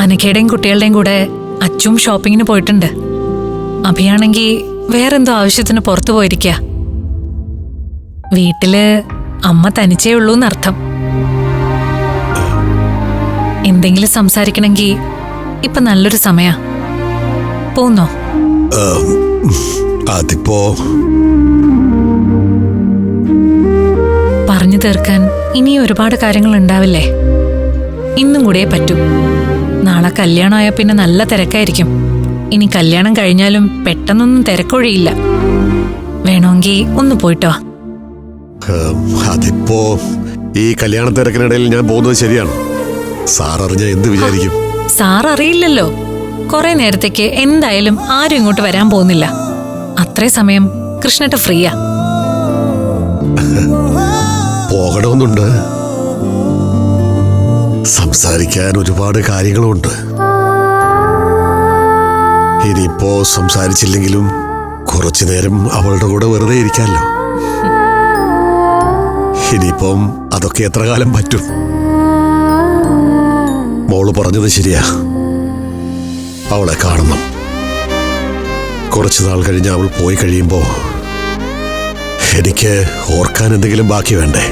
അനഘയുടെയും കുട്ടികളുടെയും കൂടെ അച്ചും ഷോപ്പിങ്ങിന് പോയിട്ടുണ്ട്. അഭിയാണെങ്കി വേറെന്തോ ആവശ്യത്തിന് പുറത്തു പോയിരിക്ക. വീട്ടില് അമ്മ തനിച്ചേ ഉള്ളൂന്നർത്ഥം. എന്തെങ്കിലും സംസാരിക്കണമെങ്കിൽ ഇപ്പൊ നല്ലൊരു സമയ. പോന്നോ? അതിപ്പോ പറഞ്ഞു തീർക്കാൻ ഇനി ഒരുപാട് കാര്യങ്ങൾ ഉണ്ടാവില്ലേ? ഇന്നും കൂടെ പറ്റൂ. നാളെ കല്യാണമായ പിന്നെ നല്ല തിരക്കായിരിക്കും. ഇനി കല്യാണം കഴിഞ്ഞാലും പെട്ടെന്നൊന്നും തിരക്കൊഴിയില്ല. വേണമെങ്കിൽ ഒന്ന് പോയിട്ടോ. അതിപ്പോ ഈ കല്യാണ തിരക്കിനിടയിൽ ഞാൻ പോകുന്നത് ശരിയാണ്. സാർ അറിഞ്ഞ എന്ത് വിചാരിക്കും? സാർ അറിയില്ലല്ലോ. കുറെ നേരത്തേക്ക് എന്തായാലും ആരും ഇങ്ങോട്ട് വരാൻ പോകുന്നില്ല. അത്രേ സമയം കൃഷ്ണേട്ട ഫ്രീയാ. പോകണമെന്നുണ്ട്. സംസാരിക്കാൻ ഒരുപാട് കാര്യങ്ങളുണ്ട്. ഇനിയിപ്പോ സംസാരിച്ചില്ലെങ്കിലും കുറച്ചു നേരം അവളുടെ കൂടെ വെറുതെ ഇരിക്കാമല്ലോ. ഇനിയിപ്പം അതൊക്കെ എത്ര കാലം പറ്റും? മോള് പറഞ്ഞത് ശരിയാ. അവളെ കാണണം. കുറച്ചു നാൾ കഴിഞ്ഞ് അവൾ പോയി കഴിയുമ്പോ എനിക്ക് ഓർക്കാൻ എന്തെങ്കിലും ബാക്കി വേണ്ടേ?